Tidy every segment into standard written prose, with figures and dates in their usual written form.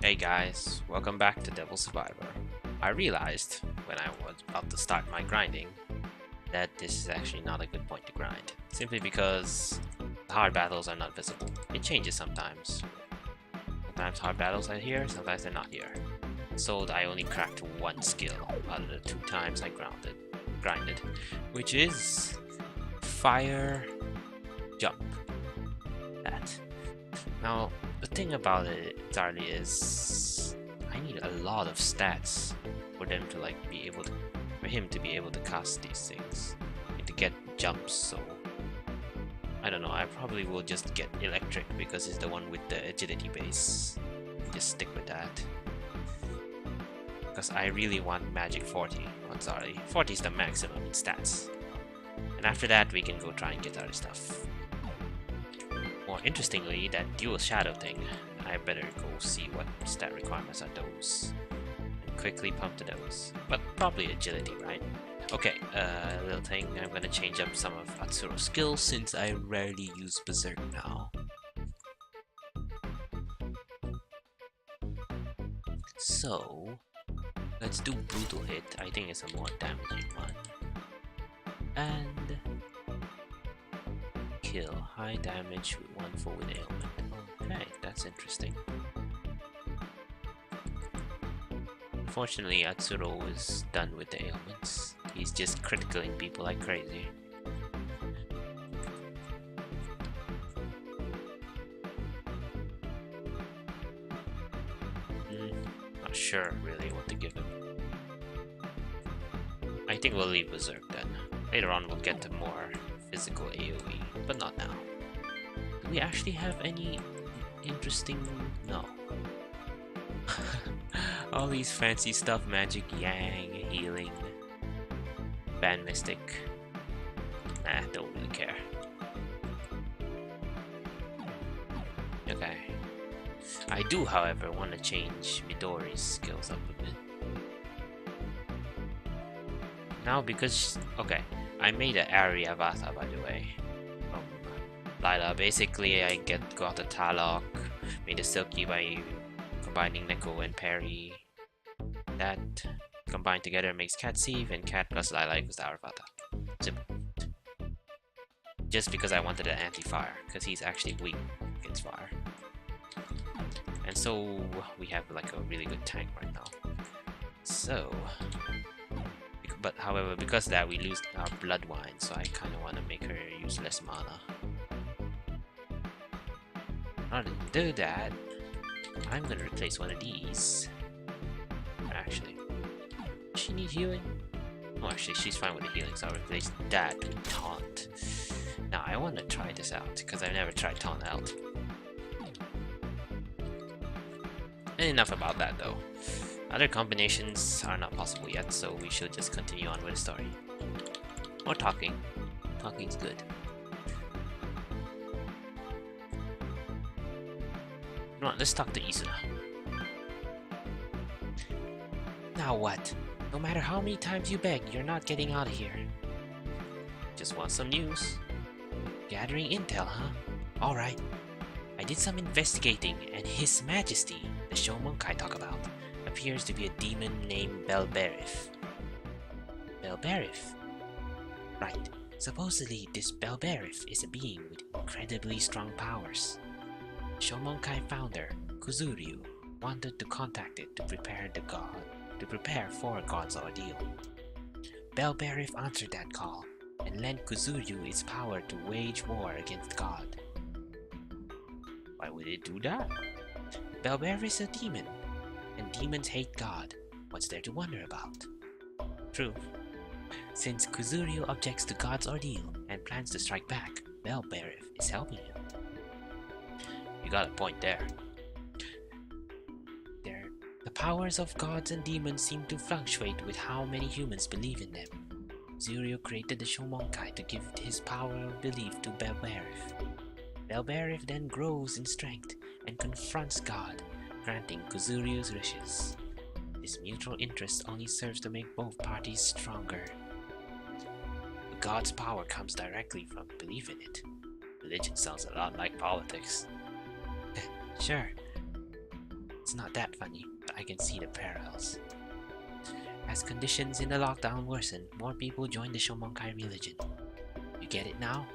Hey guys, welcome back to Devil Survivor. I realized when I was about to start my grinding that this is actually not a good point to grind, simply because the hard battles are not visible. It changes sometimes. Sometimes hard battles are here, sometimes they're not here. So I only cracked one skill out of the 2 times I grinded, which is fire jump. That. Now, the thing about it entirely is I need a lot of stats for them to for him to be able to cast these things and to get jumps. So I don't know, I probably will just get electric because it's the one with the agility base. Just stick with that because I really want magic 40. Oh, sorry, 40 is the maximum in stats, and after that we can go try and get other stuff. More interestingly, that dual shadow thing, I better go see what stat requirements are those and quickly pump to those. But probably agility, right? Okay, little thing, I'm gonna change up some of Atsuro's skills since I rarely use Berserk now. So, let's do Brutal Hit. I think it's a more damaging one. And kill high damage with 1 forward ailment. Okay, that's interesting. Unfortunately, Atsuro is done with the ailments. He's just criticalling people like crazy. Not sure really what to give him. I think we'll leave Berserk then. Later on we'll get to more physical AoE, but not now. Do we actually have any interesting... No. All these fancy stuff, magic, yang, healing, ban mystic. Nah, don't really care. Okay. I do, however, want to change Midori's skills up a bit. Now because... okay. I made an Aryavata, by the way. Lila. Basically, I got a Talok, made a Silky by combining Neko and Perry. That combined together makes Cat Sieve, and Cat plus Lila equals the Aryavata. Simple. Just because I wanted an anti-fire, because he's actually weak against fire. And so we have like a really good tank right now. So... but however, because of that we lose our blood wine, so I kind of want to make her use less mana. Rather than do that, I'm gonna replace one of these. Actually, does she need healing? Oh, actually, she's fine with the healing, so I'll replace that with Taunt. Now, I want to try this out, because I've never tried Taunt out. And enough about that, though. Other combinations are not possible yet, so we should just continue on with the story. Or talking. Talking's good. Come on, let's talk to Isuna. Now what? No matter how many times you beg, you're not getting out of here. Just want some news? Gathering intel, huh? Alright. I did some investigating, and His Majesty, the Shomonkai I talk about, appears to be a demon named Belberif. Belberif? Right. Supposedly, this Belberif is a being with incredibly strong powers. Shomonkai founder, Kuzuryu, wanted to contact it to prepare for God's ordeal. Belberif answered that call, and lent Kuzuryu its power to wage war against God. Why would it do that? Belberif is a demon, and demons hate God. What's there to wonder about? True. Since Kuzuryu objects to God's ordeal and plans to strike back, Belberif is helping him. You got a point there. The powers of gods and demons seem to fluctuate with how many humans believe in them. Kuzuryu created the Shomonkai to give his power of belief to Belberif. Belberif then grows in strength and confronts God, granting Kuzuryu's wishes. This mutual interest only serves to make both parties stronger. God's power comes directly from belief in it. Religion sounds a lot like politics. Sure. It's not that funny, but I can see the parallels. As conditions in the lockdown worsen, more people join the Shomonkai religion. You get it now?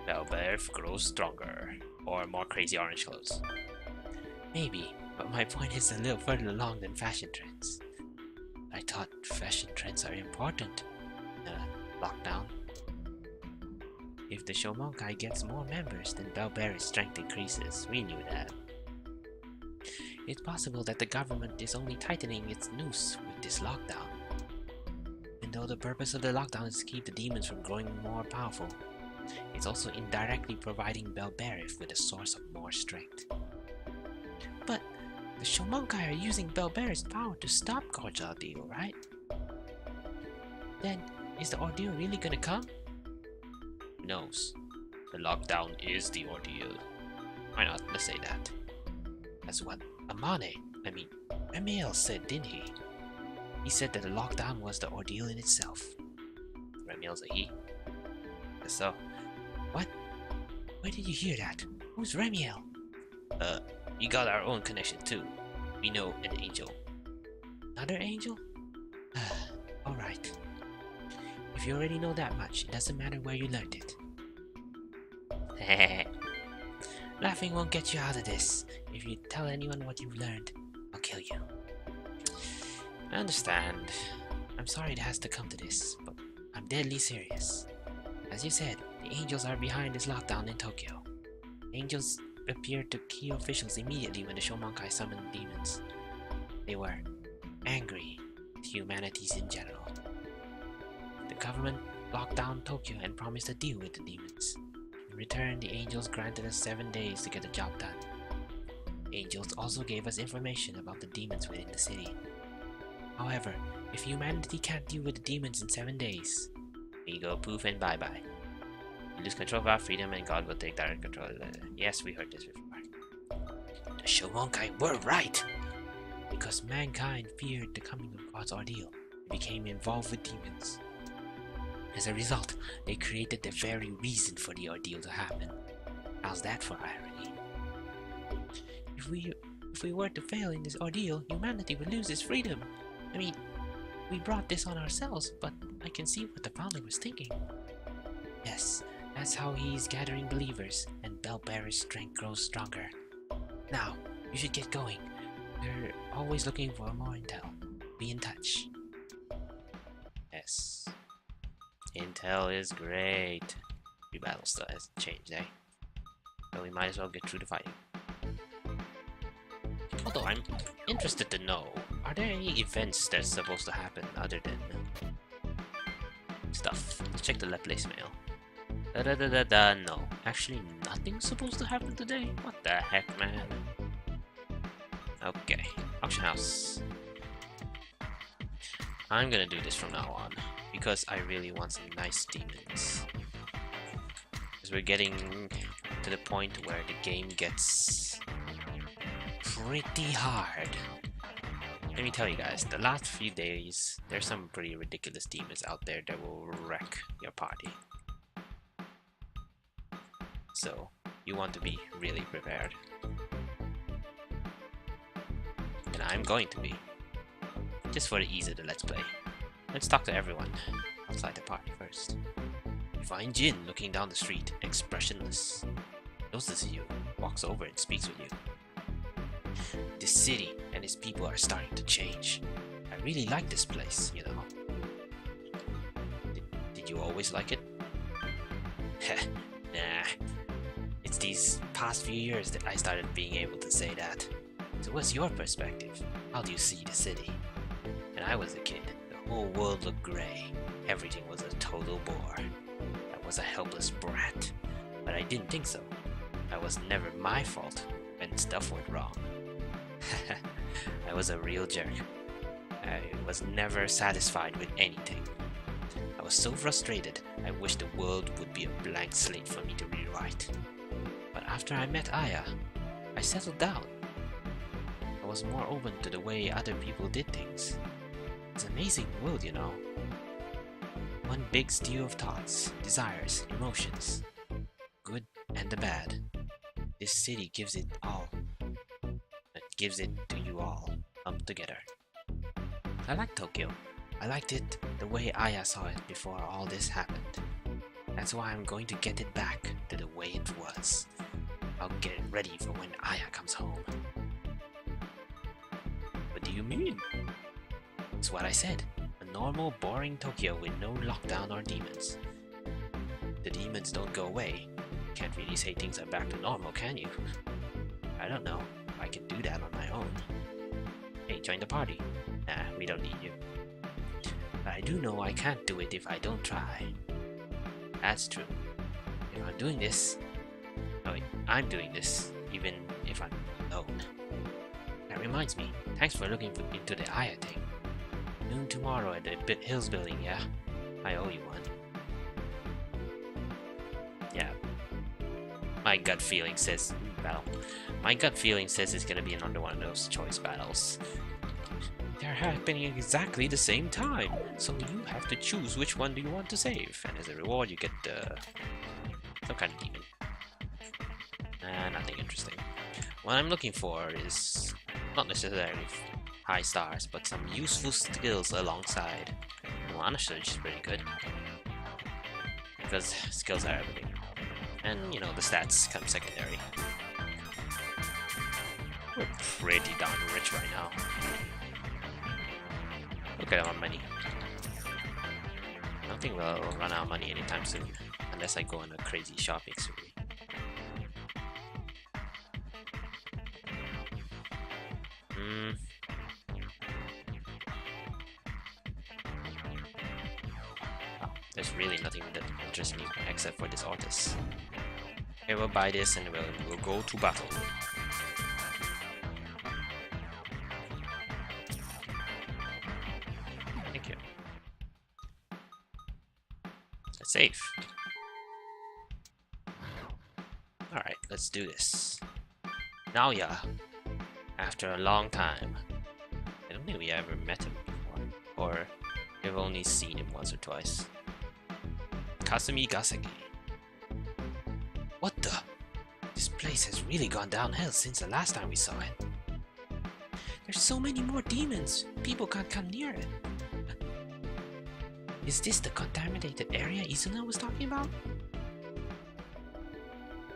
Belbev grows stronger, or more crazy orange clothes. Maybe, but my point is a little further along than fashion trends. I thought fashion trends are important in a lockdown. If the Shomonkai gets more members, then Belberry's strength increases. We knew that. It's possible that the government is only tightening its noose with this lockdown. And though the purpose of the lockdown is to keep the demons from growing more powerful, it's also indirectly providing Belberif with a source of more strength. But the Shomonkai are using Belberif's power to stop God's ordeal, right? Then, is the ordeal really gonna come? Who knows? The lockdown is the ordeal. Why not? Let's say that. That's what Remiel said, didn't he? He said that the lockdown was the ordeal in itself. Remiel's a he? Guess so. What? Where did you hear that? Who's Remiel? You got our own connection too. We know an angel. Another angel? Alright. If you already know that much, it doesn't matter where you learned it. Laughing won't get you out of this. If you tell anyone what you've learned, I'll kill you. I understand. I'm sorry it has to come to this, but I'm deadly serious. As you said, the angels are behind this lockdown in Tokyo. Angels appeared to key officials immediately when the Shomonkai summoned demons. They were angry with humanities in general. The government locked down Tokyo and promised a deal with the demons. In return, the angels granted us 7 days to get the job done. The angels also gave us information about the demons within the city. However, if humanity can't deal with the demons in 7 days, we go poof and bye-bye. We lose control of our freedom and God will take direct control. Yes, we heard this before. The Shomonkai were right! Because mankind feared the coming of God's ordeal and became involved with demons. As a result, they created the very reason for the ordeal to happen. How's that for irony? If we were to fail in this ordeal, humanity would lose its freedom. I mean, we brought this on ourselves, but I can see what the founder was thinking. Yes, that's how he's gathering believers, and Belberry's strength grows stronger. Now, you should get going. We're always looking for more intel. Be in touch. Yes. Intel is great. Your battle still hasn't changed, eh? So we might as well get through the fighting. Although I'm interested to know, are there any events that's supposed to happen other than stuff? Let's check the left place mail. No. Actually, nothing's supposed to happen today? What the heck, man? Okay. Auction house. I'm gonna do this from now on, because I really want some nice demons. Because we're getting to the point where the game gets pretty hard. Let me tell you guys, the last few days, there's some pretty ridiculous demons out there that will wreck your party. So, you want to be really prepared. And I'm going to be. Just for the ease of the let's play. Let's talk to everyone outside the party first. You find Jin looking down the street, expressionless. Notices you, walks over and speaks with you. This city and its people are starting to change. I really like this place, you know. Did you always like it? Nah. It's these past few years that I started being able to say that. So what's your perspective? How do you see the city? When I was a kid, the whole world looked grey. Everything was a total bore. I was a helpless brat. But I didn't think so. It was never my fault when stuff went wrong. I was a real jerk. I was never satisfied with anything. I was so frustrated, I wished the world would be a blank slate for me to rewrite. But after I met Aya, I settled down. I was more open to the way other people did things. It's an amazing world, you know. One big stew of thoughts, desires, emotions. Good and the bad. This city gives it all. It gives it to you all together. I like Tokyo. I liked it the way Aya saw it before all this happened. That's why I'm going to get it back to the way it was. I'll get it ready for when Aya comes home. What do you mean? It's what I said. A normal, boring Tokyo with no lockdown or demons. The demons don't go away. Can't really say things are back to normal, can you? I don't know if I can do that on my own. Hey, join the party. Nah, we don't need you. But I do know I can't do it if I don't try. That's true. If I'm doing this... Oh wait, I'm doing this, even if I'm alone. That reminds me, thanks for looking into the Aya thing. Noon tomorrow at the Hills building, yeah? I owe you one. Yeah. My gut feeling says... battle. My gut feeling says it's gonna be another one of those choice battles. They're happening exactly the same time, so you have to choose which one do you want to save. And as a reward, you get some kind of demon. Nothing interesting. What I'm looking for is not necessarily high stars, but some useful skills alongside. Well, Surge is pretty good because skills are everything, and you know the stats come secondary. We're pretty darn rich right now. Look at our money. I don't think we'll run out of money anytime soon, unless I go on a crazy shopping spree. Oh, there's really nothing that interests me except for this artist. Okay, we'll buy this and we'll go to battle. Thank you. Let's save. Alright, let's do this. Naoya. After a long time. I don't think we ever met him before. Or we've only seen him once or twice. Kasumi Gaseki. What the? This place has really gone downhill since the last time we saw it. There's so many more demons. People can't come near it. Is this the contaminated area Izuna was talking about?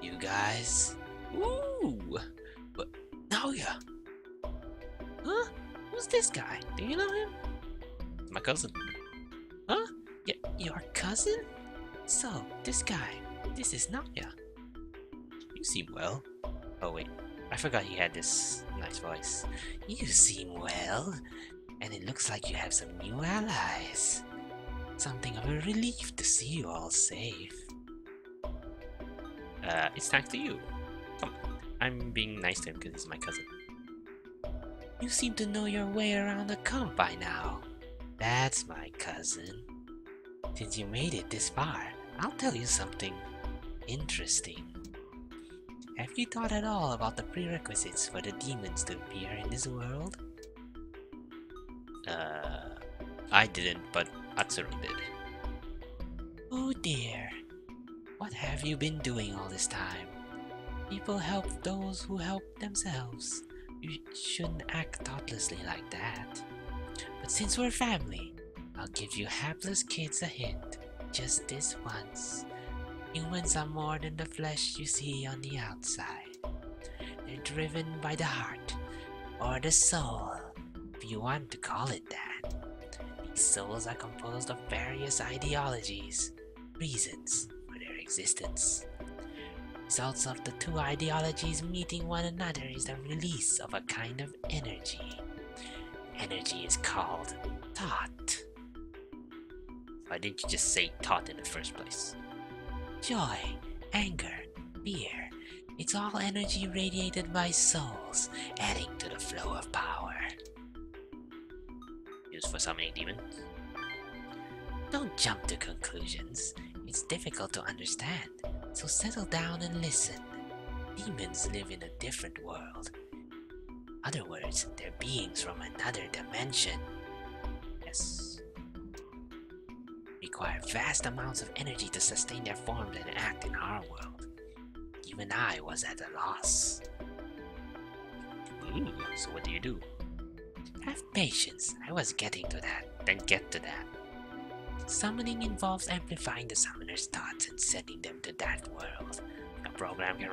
You guys? Ooh! But Naoya! Huh? Who's this guy? Do you know him? My cousin. Huh? Your cousin? So, this guy, this is Naoya. You seem well. Oh wait, I forgot he had this nice voice. You seem well, and it looks like you have some new allies. Something of a relief to see you all safe. It's thanks to you. Come on, I'm being nice to him because he's my cousin. You seem to know your way around the camp by now. That's my cousin. Since you made it this far, I'll tell you something interesting. Have you thought at all about the prerequisites for the demons to appear in this world? I didn't, but Atsuru did. Oh dear. What have you been doing all this time? People help those who help themselves. You shouldn't act thoughtlessly like that. But since we're family, I'll give you hapless kids a hint. Just this once. Humans are more than the flesh you see on the outside. They're driven by the heart, or the soul, if you want to call it that. These souls are composed of various ideologies, reasons for their existence. Results of the two ideologies meeting one another is the release of a kind of energy. Energy is called thought. Why didn't you just say thought in the first place? Joy, anger, fear, it's all energy radiated by souls, adding to the flow of power. Used for summoning demons? Don't jump to conclusions. It's difficult to understand, so settle down and listen. Demons live in a different world. In other words, they're beings from another dimension. Yes. Require vast amounts of energy to sustain their forms and act in our world. Even I was at a loss. Ooh, so what do you do? Have patience. I was getting to that. Then get to that. Summoning involves amplifying the summoner's thoughts and sending them to that world. A program can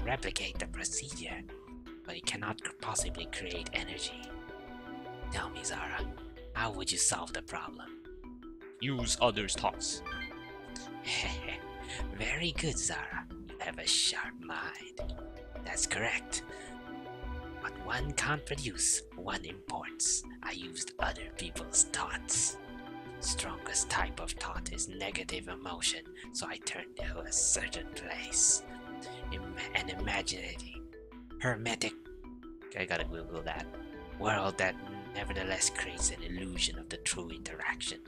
replicate the procedure, but it cannot possibly create energy. Tell me, Zara, how would you solve the problem? Use others' thoughts. Very good, Zara. You have a sharp mind. That's correct. But one can't produce, one imports. I used other people's thoughts. Strongest type of thought is negative emotion, so I turned to a certain place. An imaginative, hermetic, I gotta Google that, world that nevertheless creates an illusion of the true interaction.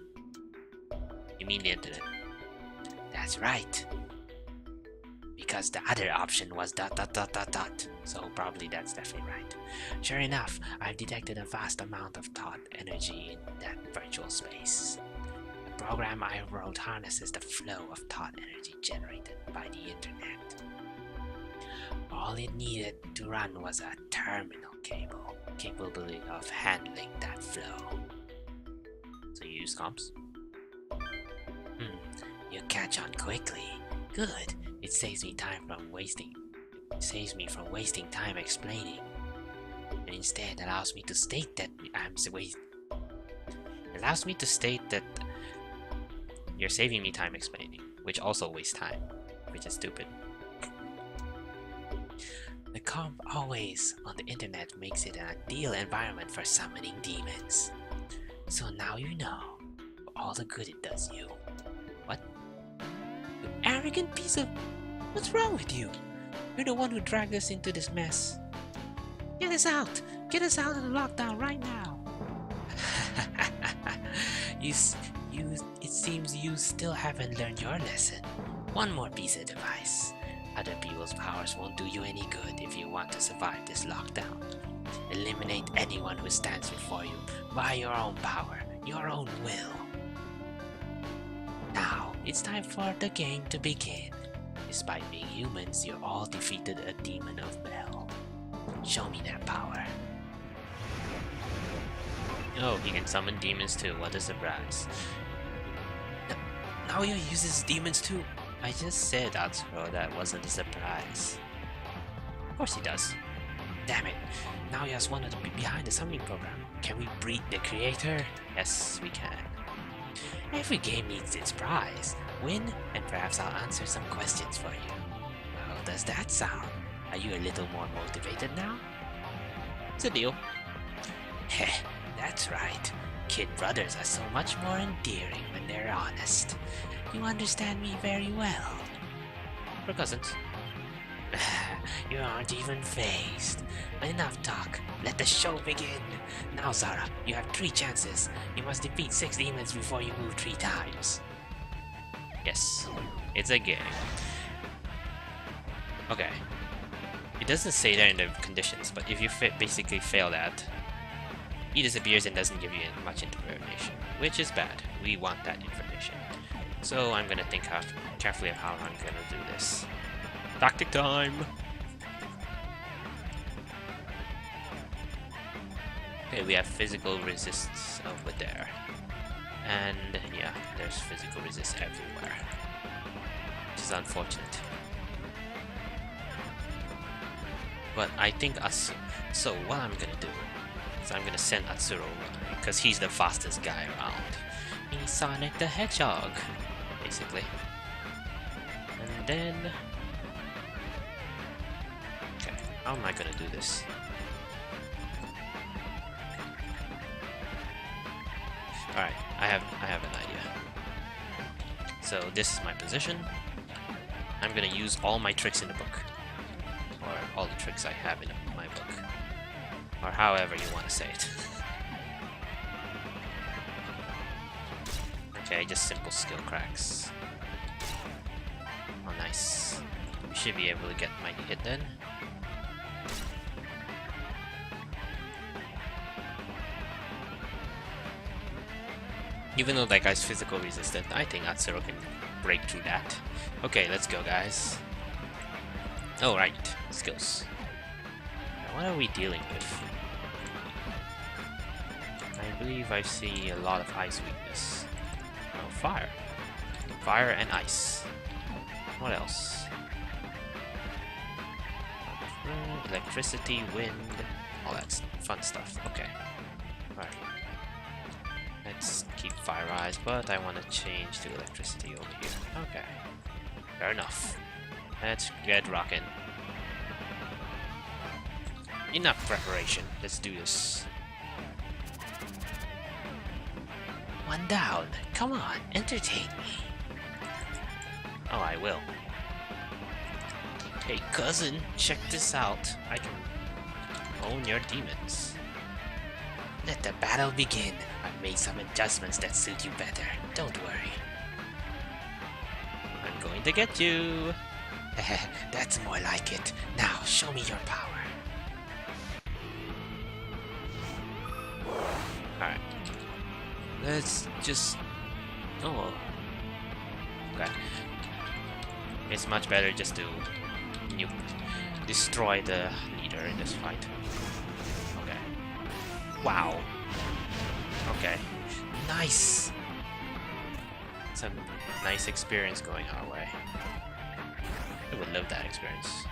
You mean the internet? That's right. Because the other option was ... So probably that's definitely right. Sure enough, I've detected a vast amount of thought energy in that virtual space. The program I wrote harnesses the flow of thought energy generated by the internet. All it needed to run was a terminal cable capable of handling that flow. So you use comps? You catch on quickly. Good. It saves me from wasting time explaining. And instead allows me to state that you're saving me time explaining, which also wastes time, which is stupid. The comp always on the internet makes it an ideal environment for summoning demons. So now you know all the good it does you. What? You arrogant piece of... What's wrong with you? You're the one who dragged us into this mess. Get us out! Get us out of the lockdown right now! It seems you still haven't learned your lesson. One more piece of advice. Other people's powers won't do you any good if you want to survive this lockdown. Eliminate anyone who stands before you by your own power, your own will. Now, it's time for the game to begin. Despite being humans, you all defeated a demon of hell. Show me that power. Oh, he can summon demons too, what a surprise. Naoya uses demons too. I just said, Atsuro, that wasn't a surprise. Of course he does. Damn it, Naoya's wanted to be behind the summoning program. Can we beat the creator? Yes, we can. Every game needs its prize. Win, and perhaps I'll answer some questions for you. How does that sound? Are you a little more motivated now? It's a deal. Heh, that's right. Kid brothers are so much more endearing when they're honest. You understand me very well. We're cousins. You aren't even phased. Enough talk. Let the show begin. Now, Zara, you have 3 chances. You must defeat 6 demons before you move 3 times. Yes, it's a game. Okay. It doesn't say that in the conditions, but if you basically fail that, he disappears and doesn't give you much information, which is bad. We want that information. So I'm gonna think carefully of how I'm gonna do this. Tactic time! Okay, we have physical resists over there. And yeah, there's physical resist everywhere. Which is unfortunate. But I think so what I'm gonna do is I'm gonna send Atsuro because he's the fastest guy around. He's Sonic the Hedgehog, basically. And then... Okay, how am I gonna do this? Alright, I have an idea. So this is my position. I'm gonna use all my tricks in the book. Or all the tricks I have in my book. Or however you want to say it. Okay, just simple skill cracks. Oh nice. We should be able to get my hit then. Even though that guy's physical resistant, I think Atsuro can break through that. Okay, let's go guys. Oh right, skills. what are we dealing with? I believe I see a lot of ice weakness. Oh, fire. Fire and ice. What else? Electricity, wind, all that fun stuff. Okay. Alright. Let's keep fire eyes, but I want to change to electricity over here. Okay. Fair enough. Let's get rocking. Enough preparation. Let's do this. One down. Come on, entertain me. Oh, I will. Hey cousin, check this out. I can own your demons. Let the battle begin. I've made some adjustments that suit you better. Don't worry. I'm going to get you. That's more like it. Now, show me your power. Alright. Let's just... Oh. Okay. It's much better just to destroy the leader in this fight. Okay. Wow. Okay. Nice! Some nice experience going our way. I would love that experience.